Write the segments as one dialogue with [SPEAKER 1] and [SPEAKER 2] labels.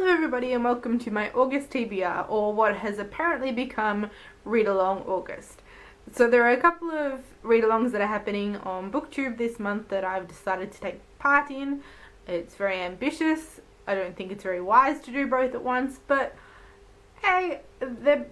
[SPEAKER 1] Hello everybody and welcome to my August TBR, or what has apparently become Readalong August. So there are a couple of read-alongs that are happening on BookTube this month that I've decided to take part in. It's very ambitious. I don't think it's very wise to do both at once, but hey, they're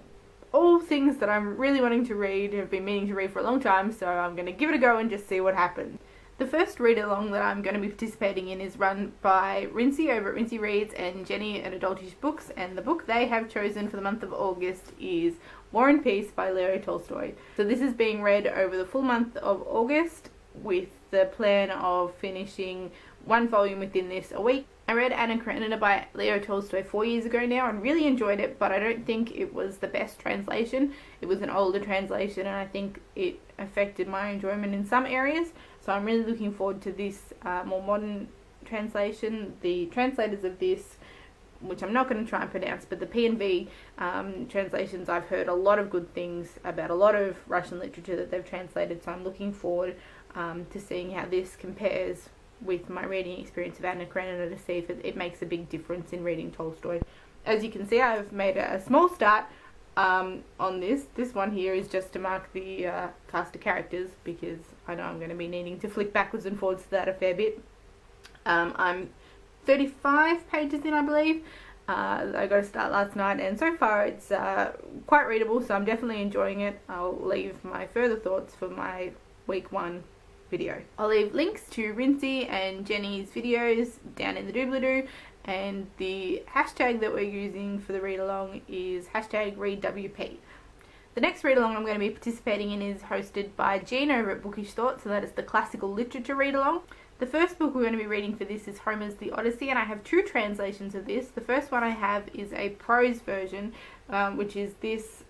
[SPEAKER 1] all things that I'm really wanting to read, have been meaning to read for a long time, so I'm going to give it a go and just see what happens. The first read-along that I'm going to be participating in is run by Rincey over at Rincey Reads and Jenny at Adultish Books, and the book they have chosen for the month of August is War and Peace by Leo Tolstoy. So this is being read over the full month of August with the plan of finishing one volume within this a week. I read Anna Karenina by Leo Tolstoy 4 years ago now and really enjoyed it, but I don't think it was the best translation. It was an older translation and I think it affected my enjoyment in some areas. So I'm really looking forward to this more modern translation. The translators of this, which I'm not going to try and pronounce, but the P&V translations, I've heard a lot of good things about a lot of Russian literature that they've translated, so I'm looking forward to seeing how this compares with my reading experience of Anna Karenina to see if it makes a big difference in reading Tolstoy. As you can see, I've made a small start on this. This one here is just to mark the cast of characters because I know I'm going to be needing to flick backwards and forwards to that a fair bit. I'm 35 pages in, I believe. I got to start last night and so far it's quite readable, so I'm definitely enjoying it. I'll leave my further thoughts for my week 1 video. I'll leave links to Rincey and Jenny's videos down in the doobly-doo, and the hashtag that we're using for the read-along is hashtag ReadWP. The next read-along I'm going to be participating in is hosted by Jean over at Bookish Thoughts, so that is the classical literature read-along. The first book we're going to be reading for this is Homer's The Odyssey, and I have 2 translations of this. The first one I have is a prose version, which is this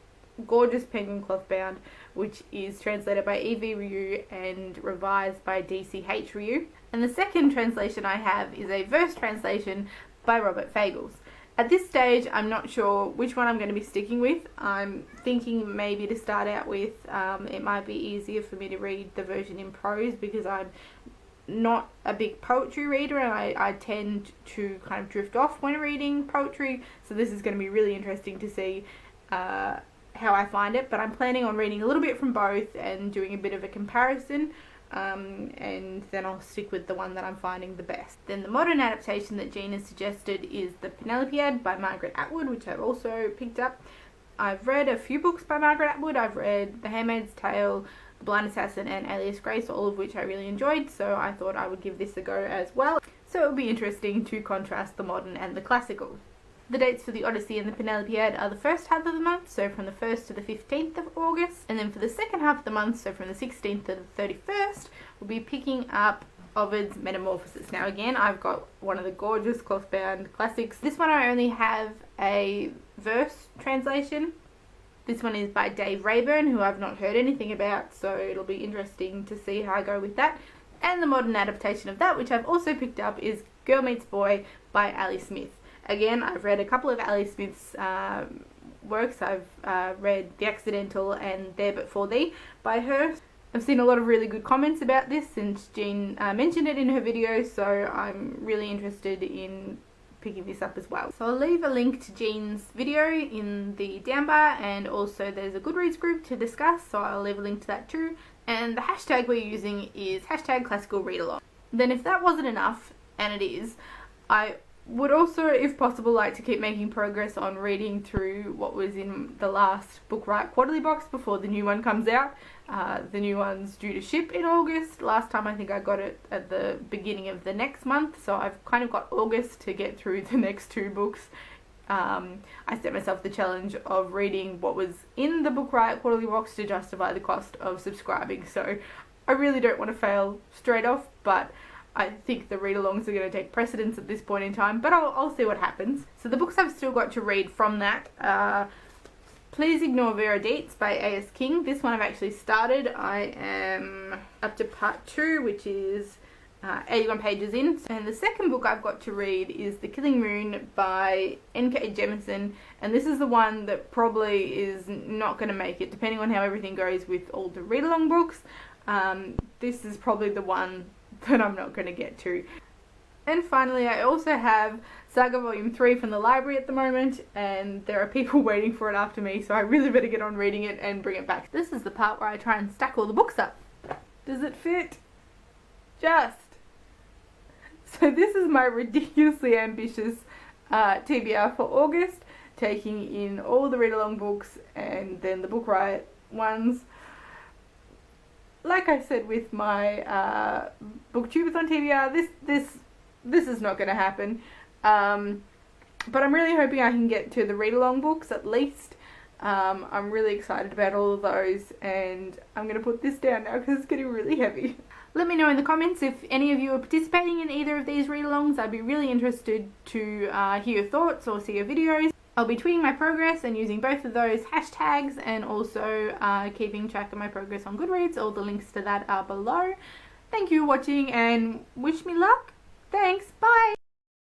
[SPEAKER 1] gorgeous penguin cloth bound, which is translated by E.V. Ryu and revised by D.C.H. Ryu. And the second translation I have is a verse translation by Robert Fagles. At this stage, I'm not sure which one I'm going to be sticking with. I'm thinking maybe to start out with, it might be easier for me to read the version in prose because I'm not a big poetry reader and I tend to kind of drift off when reading poetry. So this is going to be really interesting to see how I find it, but I'm planning on reading a little bit from both and doing a bit of a comparison, and then I'll stick with the one that I'm finding the best. Then the modern adaptation that Jean has suggested is The Penelopiad by Margaret Atwood, which I've also picked up. I've read a few books by Margaret Atwood. I've read The Handmaid's Tale, The Blind Assassin and Alias Grace, all of which I really enjoyed, so I thought I would give this a go as well. So it will be interesting to contrast the modern and the classical. The dates for The Odyssey and The Penelopiad are the first half of the month, so from the 1st to the 15th of August, and then for the second half of the month, so from the 16th to the 31st, we'll be picking up Ovid's Metamorphoses. Now again, I've got one of the gorgeous cloth-bound classics. This one I only have a verse translation. This one is by Dave Rayburn, who I've not heard anything about, so it'll be interesting to see how I go with that. And the modern adaptation of that, which I've also picked up, is Girl Meets Boy by Ali Smith. Again, I've read a couple of Ali Smith's works. I've read The Accidental and There But For Thee by her. I've seen a lot of really good comments about this since Jean mentioned it in her video, so I'm really interested in picking this up as well. So I'll leave a link to Jean's video in the down bar, and also there's a Goodreads group to discuss, so I'll leave a link to that too. And the hashtag we're using is hashtag classical read-along. Then if that wasn't enough, and it is, I would also, if possible, like to keep making progress on reading through what was in the last Book Riot quarterly box before the new one comes out. The new one's due to ship in August. Last time I think I got it at the beginning of the next month, so I've kind of got August to get through the next 2 books. I set myself the challenge of reading what was in the Book Riot quarterly box to justify the cost of subscribing, so I really don't want to fail straight off, but I think the read-alongs are going to take precedence at this point in time, but I'll see what happens. So the books I've still got to read from that, Please Ignore Vera Dietz by A.S. King. This one I've actually started. I am up to part 2, which is 81 pages in. And the second book I've got to read is The Killing Moon by N.K. Jemisin, and this is the one that probably is not going to make it, depending on how everything goes with all the read-along books. This is probably the one that I'm not going to get to. And finally, I also have Saga Volume 3 from the library at the moment, and there are people waiting for it after me, so I really better get on reading it and bring it back. This is the part where I try and stack all the books up. Does it fit? Just. So this is my ridiculously ambitious TBR for August, taking in all the read-along books and then the Book Riot ones. Like I said with my booktubers on TBR, this is not going to happen. But I'm really hoping I can get to the read-along books at least. I'm really excited about all of those, and I'm going to put this down now because it's getting really heavy. Let me know in the comments if any of you are participating in either of these read-alongs. I'd be really interested to hear your thoughts or see your videos. I'll be tweeting my progress and using both of those hashtags, and also keeping track of my progress on Goodreads. All the links to that are below. Thank you for watching and wish me luck. Thanks, bye!